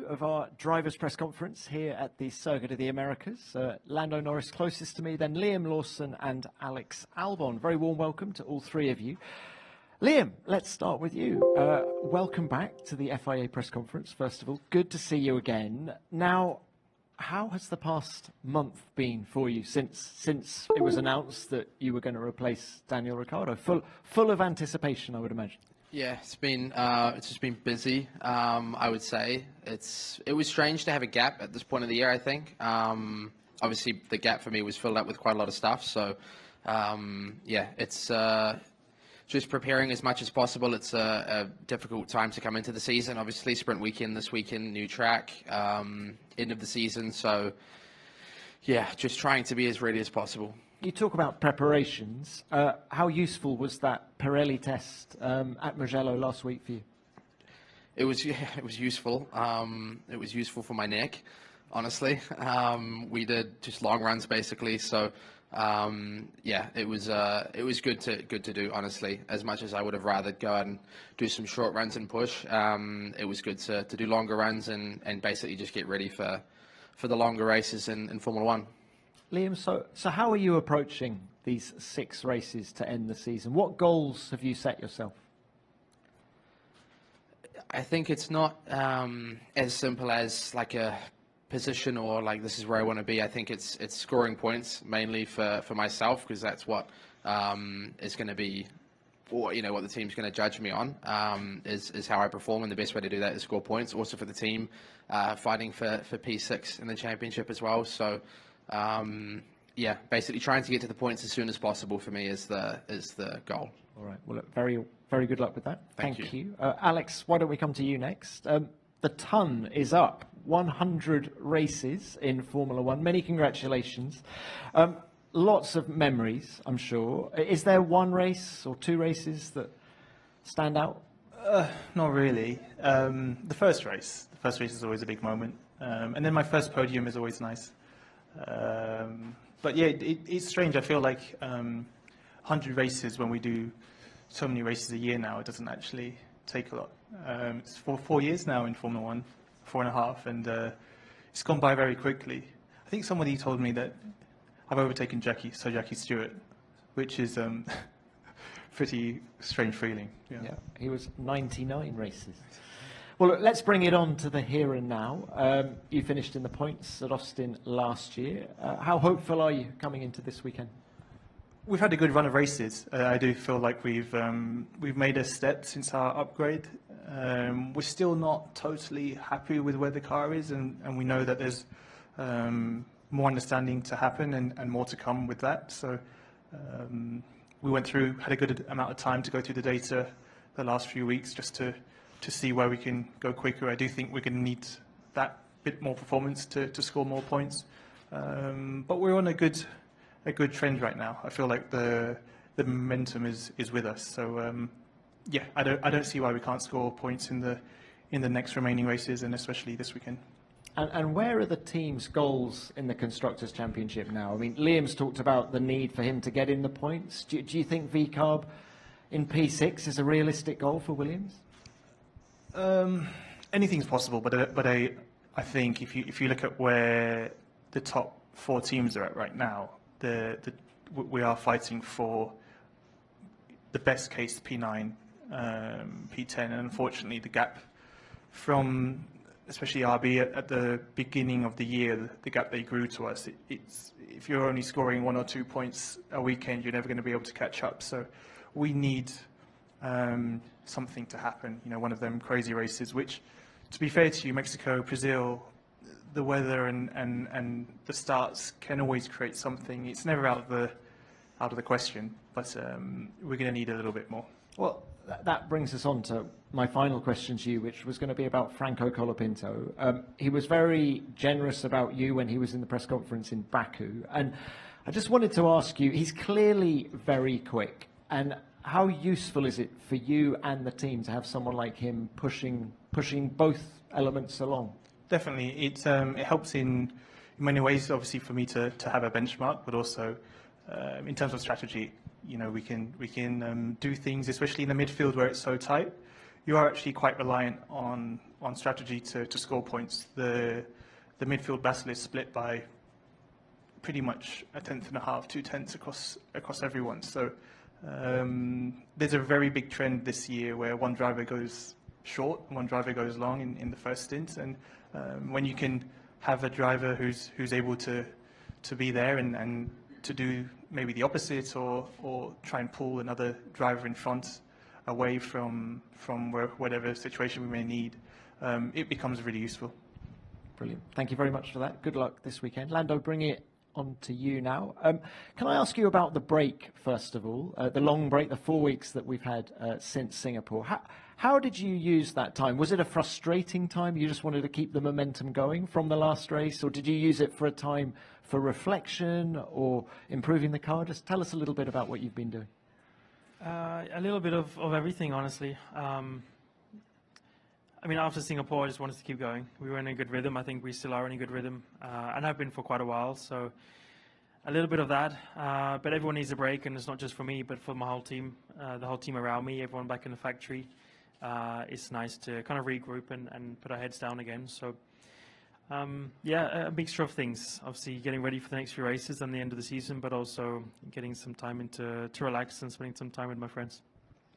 of our drivers' press conference here at the Circuit of the Americas. Lando Norris closest to me, then Liam Lawson and Alex Albon. Very warm welcome to all three of you. Liam, let's start with you. Welcome back to the FIA press conference, first of all. Good to see you again. Now, how has the past month been for you since it was announced that you were going to replace Daniel Ricciardo? Full of anticipation, I would imagine. Yeah, it's just been busy. I would say it was strange to have a gap at this point of the year. I think obviously the gap for me was filled up with quite a lot of stuff. So yeah, it's just preparing as much as possible. It's a difficult time to come into the season. Obviously, sprint weekend this weekend, new track, end of the season. So yeah, just trying to be as ready as possible. You talk about preparations. How useful was that Pirelli test at Mugello last week for you? It was useful. It was useful for my neck, honestly. We did just long runs basically. So yeah, it was good to do, honestly. As much as I would have rather go out and do some short runs and push, it was good to do longer runs and basically just get ready for the longer races in Formula One. Liam, so how are you approaching these 6 races to end the season? What goals have you set yourself? I think it's not as simple as like a position or like this is where I want to be. I think it's scoring points mainly for myself, because that's what is going to be, or what the team's going to judge me on, is how I perform, and the best way to do that is score points. Also for the team, fighting for P6 in the championship as well. So yeah, basically trying to get to the points as soon as possible for me is the goal. All right. Well, very good luck with that. Thank you. Alex, why don't we come to you next? The ton is up. 100 races in Formula One. Many congratulations. Lots of memories, I'm sure. Is there one race or 2 races that stand out? Not really. The first race is always a big moment. And then my first podium is always nice. But yeah, it's strange. I feel like 100 races, when we do so many races a year now, it doesn't actually take a lot. It's 4 years now in Formula One, 4.5, and it's gone by very quickly. I think somebody told me that I've overtaken Jackie Stewart, which is pretty strange feeling. Yeah, he was 99 races. Well, look, let's bring it on to the here and now. You finished in the points at Austin last year. How hopeful are you coming into this weekend? We've had a good run of races. I do feel like we've made a step since our upgrade. We're still not totally happy with where the car is, and we know that there's more understanding to happen and more to come with that. So we had a good amount of time to go through the data the last few weeks just to see where we can go quicker. I do think we're going to need that bit more performance to score more points. But we're on a good trend right now. I feel like the momentum is with us. So yeah, I don't see why we can't score points in the next remaining races, and especially this weekend. And where are the team's goals in the Constructors' Championship now? I mean, Liam's talked about the need for him to get in the points. Do you think VCARB in P6 is a realistic goal for Williams? Anything's possible, but I think if you look at where the top 4 teams are at right now, we are fighting for the best case P9, P10, and unfortunately the gap from especially RB at the beginning of the year, the gap they grew to us, it's if you're only scoring 1 or 2 points a weekend, you're never going to be able to catch up. So we need something to happen, one of them crazy races, which, to be fair to you, Mexico, Brazil, the weather and the starts can always create something. It's never out of the question, but we're going to need a little bit more. Well, that brings us on to my final question to you, which was going to be about Franco Colapinto. He was very generous about you when he was in the press conference in Baku, and I just wanted to ask you, he's clearly very quick, and how useful is it for you and the team to have someone like him pushing both elements along? Definitely, it helps in many ways. Obviously, for me to have a benchmark, but also in terms of strategy, we can do things, especially in the midfield where it's so tight. you are actually quite reliant on strategy to score points. The midfield battle is split by pretty much a tenth and a half, 2/10 across everyone. So there's a very big trend this year where one driver goes short and one driver goes long in the first stint. And when you can have a driver who's able to be there and to do maybe the opposite or try and pull another driver in front away from whatever situation we may need, it becomes really useful. Brilliant. Thank you very much for that. Good luck this weekend. Lando, bring it on to you now. Can I ask you about the break, first of all, the long break, the 4 weeks that we've had since Singapore? How did you use that time? Was it a frustrating time? You just wanted to keep the momentum going from the last race, or did you use it for a time for reflection or improving the car? Just tell us a little bit about what you've been doing. A little bit of everything, honestly. I mean, after Singapore, I just wanted to keep going. We were in a good rhythm. I think we still are in a good rhythm, and have been for quite a while. So a little bit of that, but everyone needs a break, and it's not just for me, but for my whole team, the whole team around me, everyone back in the factory. It's nice to kind of regroup and put our heads down again. So yeah, a mixture of things. Obviously, getting ready for the next few races and the end of the season, but also getting some time to relax and spending some time with my friends.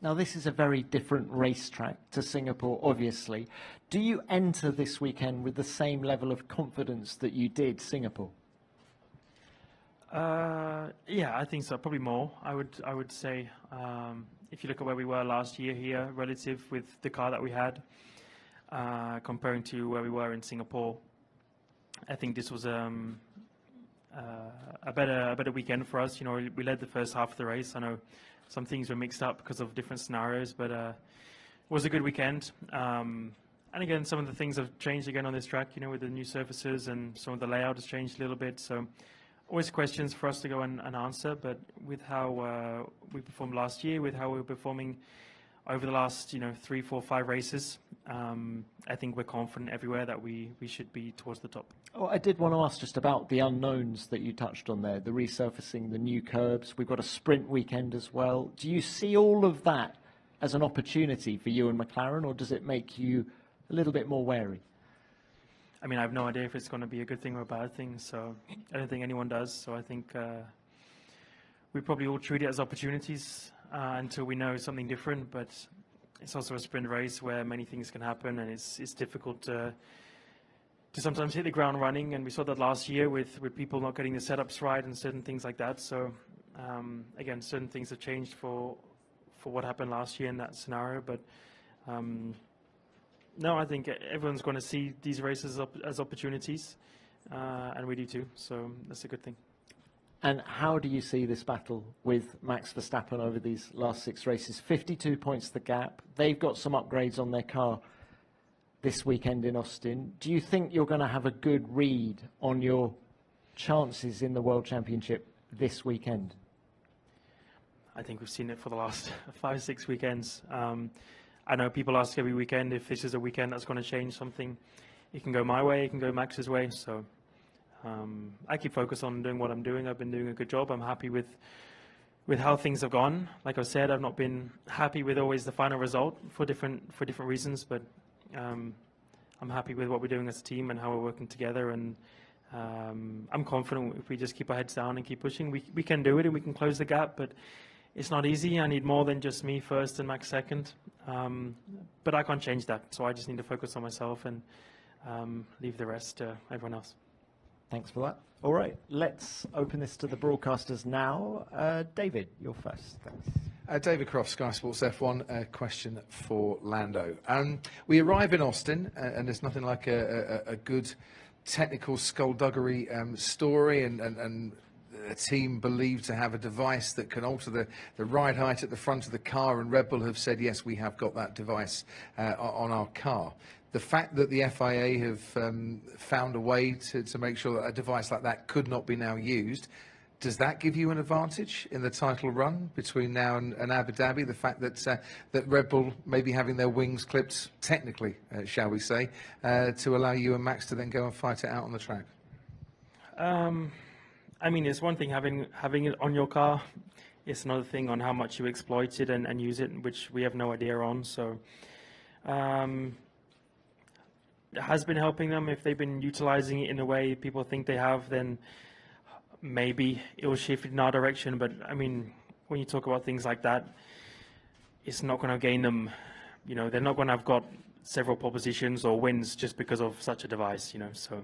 Now, this is a very different racetrack to Singapore, obviously. Do you enter this weekend with the same level of confidence that you did Singapore? Yeah, I think so. Probably more. I would say, if you look at where we were last year here, relative with the car that we had, comparing to where we were in Singapore, I think this was a better weekend for us. You know, we led the first half of the race. I know some things were mixed up because of different scenarios, but it was a good weekend. And again, some of the things have changed again on this track, you know, with the new surfaces, and some of the layout has changed a little bit. So always questions for us to go and answer, but with how we performed last year, with how we were performing over the last, 3, 4, 5 races, I think we're confident everywhere that we should be towards the top. Oh, I did want to ask just about the unknowns that you touched on there, the resurfacing, the new curbs. We've got a sprint weekend as well. Do you see all of that as an opportunity for you and McLaren, or does it make you a little bit more wary? I mean, I have no idea if it's going to be a good thing or a bad thing, so I don't think anyone does. So I think we probably all treat it as opportunities until we know something different, but it's also a sprint race where many things can happen, and it's difficult to sometimes hit the ground running, and we saw that last year with people not getting the setups right and certain things like that. So again, certain things have changed for what happened last year in that scenario, but no, I think everyone's going to see these races as opportunities, and we do too, so that's a good thing. And how do you see this battle with Max Verstappen over these last 6 races? 52 points the gap. They've got some upgrades on their car this weekend in Austin. Do you think you're going to have a good read on your chances in the World Championship this weekend? I think we've seen it for the last 5, 6 weekends. I know people ask every weekend if this is a weekend that's going to change something. It can go my way, it can go Max's way. So I keep focused on doing what I'm doing. I've been doing a good job. I'm happy with how things have gone. Like I said, I've not been happy with always the final result for different reasons, but I'm happy with what we're doing as a team and how we're working together, and I'm confident if we just keep our heads down and keep pushing, we can do it and we can close the gap, but it's not easy. I need more than just me first and Max second, but I can't change that, so I just need to focus on myself and leave the rest to everyone else. Thanks for that. All right, let's open this to the broadcasters now. David, you're first. Thanks. David Croft, Sky Sports F1. A question for Lando. We arrive in Austin, and there's nothing like a good technical skullduggery story, and a team believed to have a device that can alter the ride height at the front of the car, and Red Bull have said, yes, we have got that device on our car. The fact that the FIA have found a way to make sure that a device like that could not be now used, does that give you an advantage in the title run between now and Abu Dhabi? The fact that Red Bull may be having their wings clipped, technically, shall we say, to allow you and Max to then go and fight it out on the track? I mean, it's one thing having it on your car. It's another thing on how much you exploit it and use it, which we have no idea on. So has been helping them. If they've been utilizing it in a way people think they have, then maybe it will shift in our direction. But I mean, when you talk about things like that, it's not going to gain them, they're not going to have got several pole positions or wins just because of such a device, so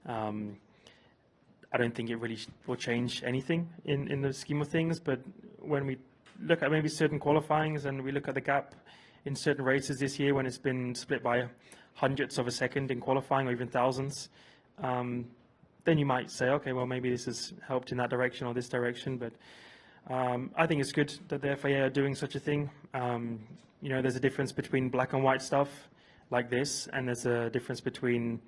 I don't think it really will change anything in the scheme of things. But when we look at maybe certain qualifyings and we look at the gap in certain races this year when it's been split by hundredths of a second in qualifying or even thousands, then you might say, okay, well, maybe this has helped in that direction or this direction. But I think it's good that the FIA are doing such a thing. There's a difference between black and white stuff like this, and there's a difference between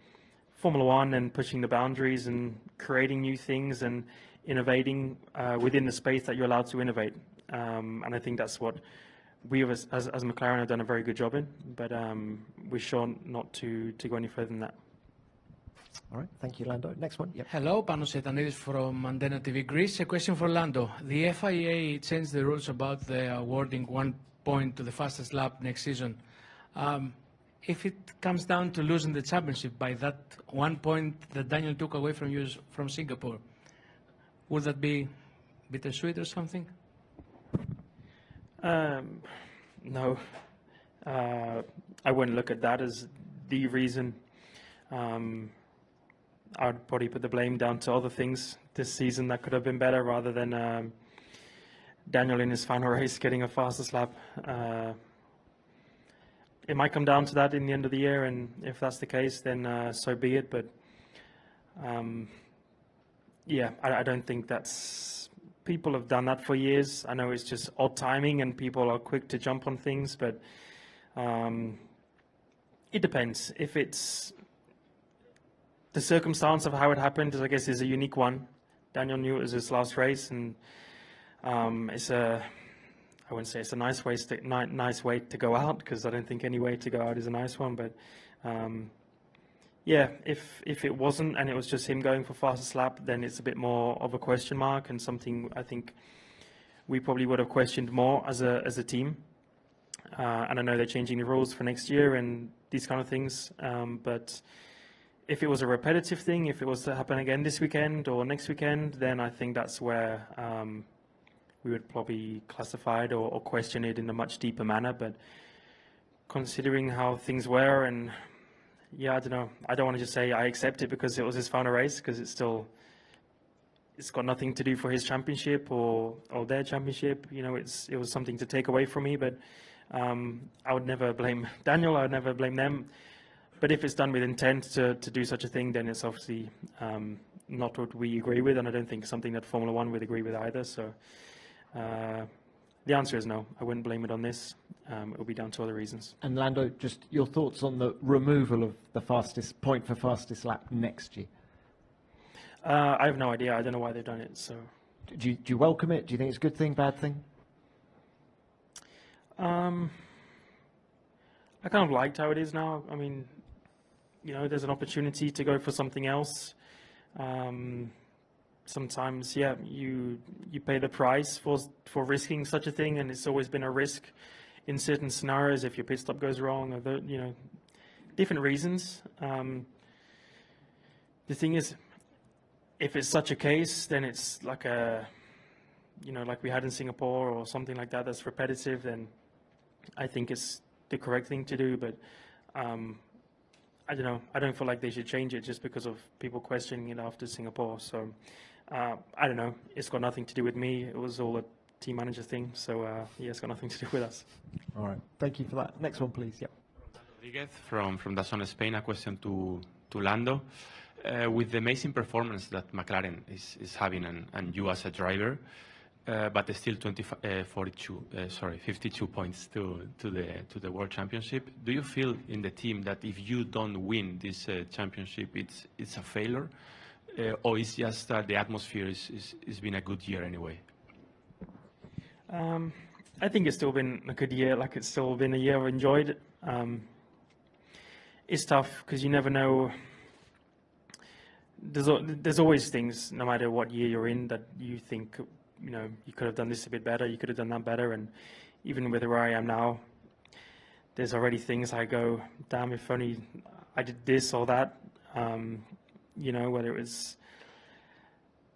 Formula One and pushing the boundaries and creating new things and innovating within the space that you're allowed to innovate. And I think that's what we as McLaren have done a very good job in, but we're sure not to go any further than that. All right, thank you, Lando. Next one. Yep. Hello, Panos Etanidis from Mandena TV Greece. A question for Lando. The FIA changed the rules about the awarding 1 point to the fastest lap next season. If it comes down to losing the championship by that 1 point that Daniel took away from you from Singapore, would that be bittersweet or something? No, I wouldn't look at that as the reason. I would probably put the blame down to other things this season that could have been better rather than Daniel in his final race getting a fastest lap. It might come down to that in the end of the year, and if that's the case, then so be it. But yeah, I don't think that's... People have done that for years. I know it's just odd timing and people are quick to jump on things, but it depends. If it's the circumstance of how it happened, I guess, is a unique one. Daniel knew it was his last race, and it's a... I wouldn't say it's a nice way to go out, because I don't think any way to go out is a nice one. But yeah, if it wasn't and it was just him going for fastest lap, then it's a bit more of a question mark and something I think we probably would have questioned more as a team. And I know they're changing the rules for next year and these kind of things. But if it was a repetitive thing, if it was to happen again this weekend or next weekend, then I think that's where we would probably classify it or question it in a much deeper manner. But considering how things were, and yeah, I don't know. I don't want to just say I accept it because it was his final race, because it's got nothing to do for his championship or their championship. It was something to take away from me. But I would never blame Daniel. I would never blame them. But if it's done with intent to do such a thing, then it's obviously not what we agree with, and I don't think it's something that Formula One would agree with either. So the answer is no. I wouldn't blame it on this. It will be down to other reasons. And Lando, just your thoughts on the removal of the fastest point for fastest lap next year? I have no idea. I don't know why they've done it. So, do you welcome it? Do you think it's a good thing, bad thing? I kind of liked how it is now. I mean, there's an opportunity to go for something else. Sometimes, yeah, you pay the price for risking such a thing, and it's always been a risk in certain scenarios if your pit stop goes wrong, or different reasons. The thing is, if it's such a case, then it's like like we had in Singapore or something like that that's repetitive, then I think it's the correct thing to do. But I don't know. I don't feel like they should change it just because of people questioning it after Singapore. So I don't know. It's got nothing to do with me. It was all a team manager thing. So yeah, it's got nothing to do with us. All right. Thank you for that. Next one, please. Yep. Rodriguez from Dazón Spain. A question to Lando. With the amazing performance that McLaren is having and you as a driver, but still 52 points to the World Championship. Do you feel in the team that if you don't win this championship, it's a failure, or it's just that the atmosphere is been a good year anyway? I think it's still been a good year. Like, it's still been a year I've enjoyed. It's tough because you never know. There's always things, no matter what year you're in, that you think, you could have done this a bit better, you could have done that better. And even with where I am now, there's already things I go, damn, if only I did this or that. You know, whether it was,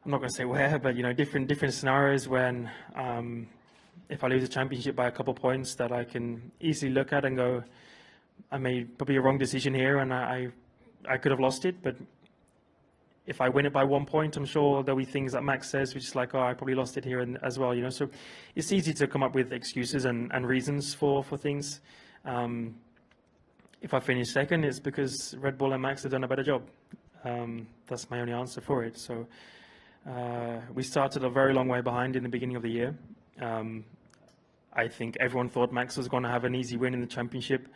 I'm not going to say where, but, you know, different scenarios when if I lose a championship by a couple points that I can easily look at and go, I made probably a wrong decision here and I could have lost it, but if I win it by 1 point, I'm sure there'll be things that Max says, which is like, oh, I probably lost it here and, as well, you know. So it's easy to come up with excuses and reasons for things. If I finish second, it's because Red Bull and Max have done a better job. That's my only answer for it. So we started a very long way behind in the beginning of the year. I think everyone thought Max was going to have an easy win in the championship.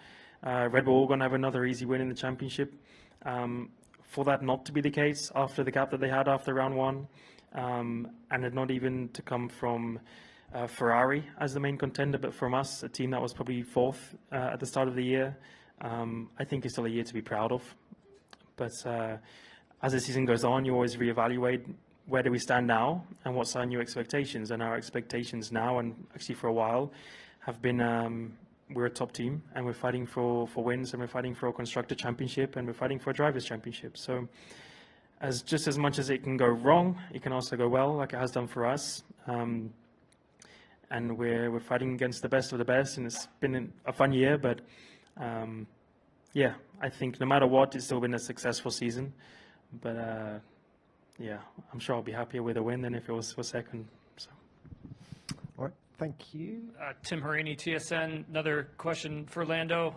Red Bull were going to have another easy win in the championship. For that not to be the case after the gap that they had after round one, and it not even to come from Ferrari as the main contender, but from us, a team that was probably fourth at the start of the year, I think it's still a year to be proud of. But as the season goes on, you always reevaluate where do we stand now and what's our new expectations. And our expectations now, and actually for a while, have been we're a top team and we're fighting for wins, and we're fighting for a constructor championship, and we're fighting for a drivers championship. So just as much as it can go wrong, it can also go well, like it has done for us. And we're fighting against the best of the best, and it's been a fun year. But yeah, I think no matter what, it's still been a successful season. But yeah, I'm sure I'll be happier with a win than if it was for second. So. All right, thank you. Tim Harini, TSN. Another question for Lando.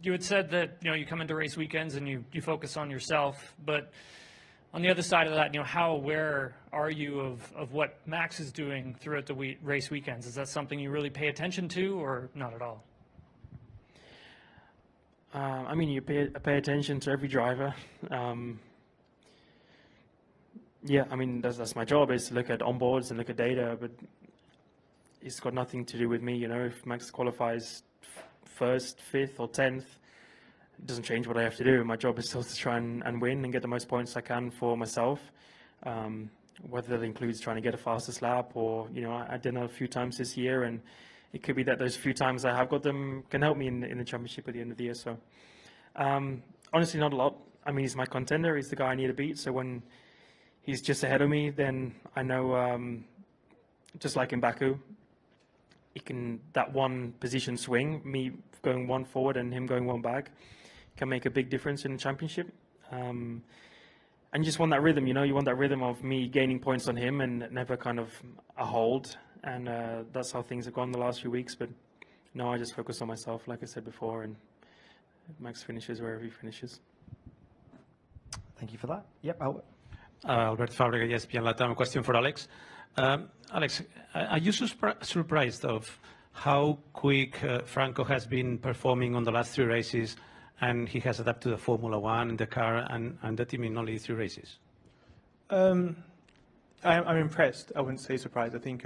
You had said that you come into race weekends and you focus on yourself, but on the other side of that, how aware are you of what Max is doing throughout the race weekends? Is that something you really pay attention to, or not at all? I mean, you pay attention to every driver. Yeah, I mean, that's my job, is to look at onboards and look at data, but it's got nothing to do with me. If Max qualifies first, fifth, or 10th, it doesn't change what I have to do. My job is still to try and win and get the most points I can for myself, whether that includes trying to get a fastest lap or, I did that a few times this year, and it could be that those few times I have got them can help me in the championship at the end of the year. So honestly, not a lot. I mean, he's my contender. He's the guy I need to beat. So when he's just ahead of me, then I know, just like in Baku, that one position swing, me going one forward and him going one back, can make a big difference in the championship. And you just want that rhythm, you want that rhythm of me gaining points on him and never kind of a hold. And that's how things have gone the last few weeks. But no, I just focus on myself, like I said before, and Max finishes wherever he finishes. Thank you for that. Yep, Albert. Albert Fabrega, ESPN Latam. Question for Alex. Alex, are you surprised of how quick Franco has been performing on the last 3 races, and he has adapted to the Formula One and the car and the team in only 3 races? I'm impressed. I wouldn't say surprised. I think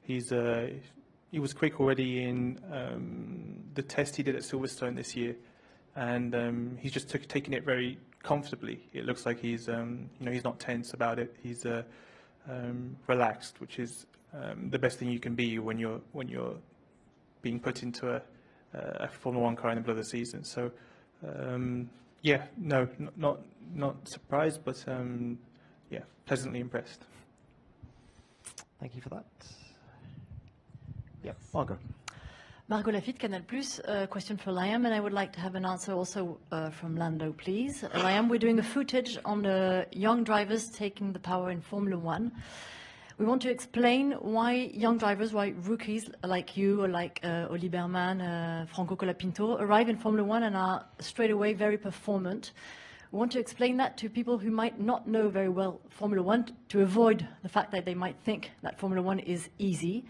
he was quick already in the test he did at Silverstone this year, and he's just taking it very comfortably. It looks like he's he's not tense about it. He's relaxed, which is the best thing you can be when you're being put into a Formula One car in the middle of the season. So yeah, no, not surprised, but yeah, pleasantly impressed. Thank you for that. Yeah, Margot. Margot Lafitte, Canal+. Question for Liam, and I would like to have an answer also from Lando, please. Liam, we're doing a footage on the young drivers taking the power in Formula One. We want to explain why young drivers, why rookies like you or like Oli Berman, Franco Colapinto arrive in Formula One and are straight away very performant. We want to explain that to people who might not know very well Formula One, to avoid the fact that they might think that Formula One is easy.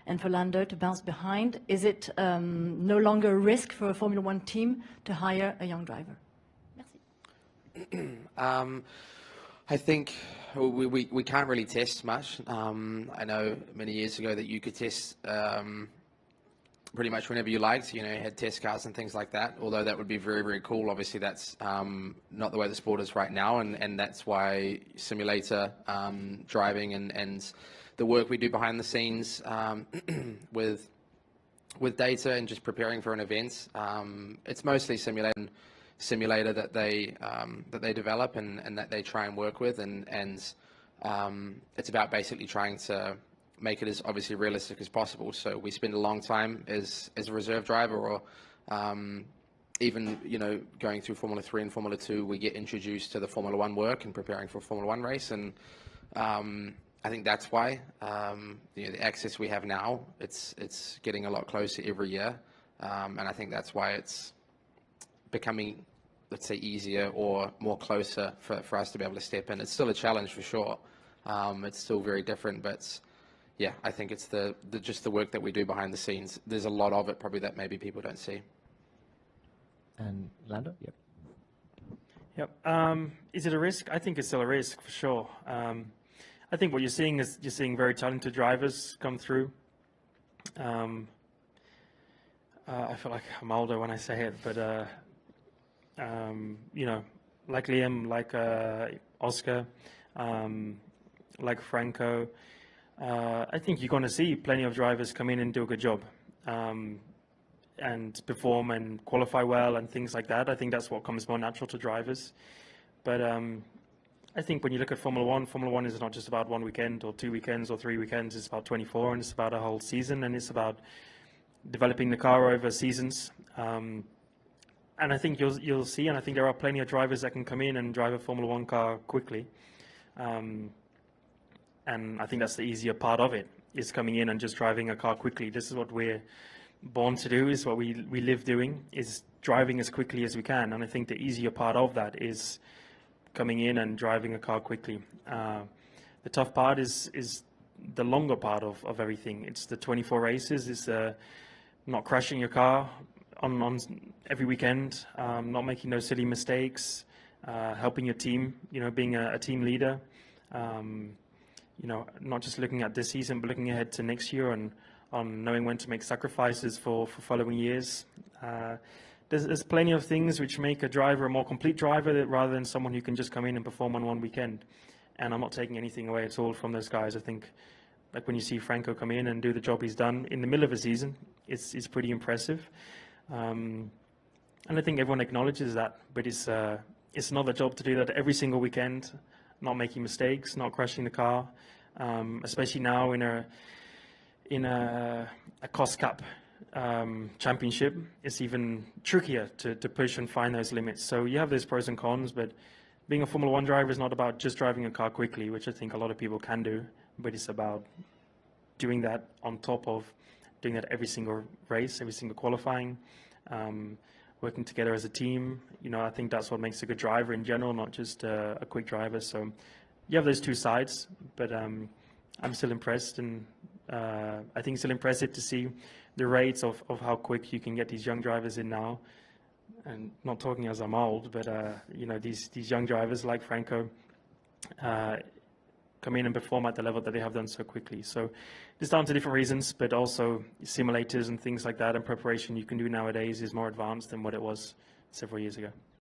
And for Lando to bounce behind, is it no longer a risk for a Formula One team to hire a young driver? Merci. I think we can't really test much. I know many years ago that you could test pretty much whenever you liked. You had test cars and things like that, although that would be very, very cool. Obviously, that's not the way the sport is right now, and that's why simulator driving and the work we do behind the scenes with with data and just preparing for an event, it's mostly simulator that they develop and that they try and work with, and it's about basically trying to make it as obviously realistic as possible. So we spend a long time as a reserve driver, or even going through Formula 3 and Formula 2, we get introduced to the Formula 1 work and preparing for a Formula 1 race, and I think that's why the access we have now, it's getting a lot closer every year, and I think that's why it's becoming, let's say, easier or more closer for us to be able to step in. It's still a challenge for sure. It's still very different, but yeah, I think it's just the work that we do behind the scenes. There's a lot of it probably that maybe people don't see. And Lando? Yep. Yep. Is it a risk? I think it's still a risk for sure. I think what you're seeing is very talented drivers come through. I feel like I'm older when I say it, but like Liam, like Oscar, like Franco. I think you're going to see plenty of drivers come in and do a good job, and perform and qualify well and things like that. I think that's what comes more natural to drivers. But I think when you look at Formula 1 is not just about one weekend or 2 weekends or 3 weekends. It's about 24, and it's about a whole season, and it's about developing the car over seasons. And I think you'll see, and I think there are plenty of drivers that can come in and drive a Formula 1 car quickly. And I think that's the easier part of it, is coming in and just driving a car quickly. This is what we're born to do, is what we live doing, is driving as quickly as we can. And I think the easier part of that is coming in and driving a car quickly. The tough part is the longer part of everything. It's the 24 races, it's not crashing your car on every weekend, not making those silly mistakes, helping your team, being a team leader, not just looking at this season, but looking ahead to next year and on knowing when to make sacrifices for following years. There's plenty of things which make a driver a more complete driver rather than someone who can just come in and perform on one weekend. And I'm not taking anything away at all from those guys. I think, like when you see Franco come in and do the job he's done in the middle of a season, it's pretty impressive. And I think everyone acknowledges that, but it's another job to do that every single weekend, not making mistakes, not crashing the car, especially now in a cost cap championship. It's even trickier to push and find those limits. So you have those pros and cons, but being a Formula 1 driver is not about just driving a car quickly, which I think a lot of people can do, but it's about doing that on top of doing that every single race, every single qualifying, working together as a team. I think that's what makes a good driver in general, not just a quick driver. So you have those two sides, but I'm still impressed, and I think it's still impressive to see the rates of how quick you can get these young drivers in now. And not talking as I'm old, but these young drivers like Franco come in and perform at the level that they have done so quickly. So it's down to different reasons, but also simulators and things like that and preparation you can do nowadays is more advanced than what it was several years ago.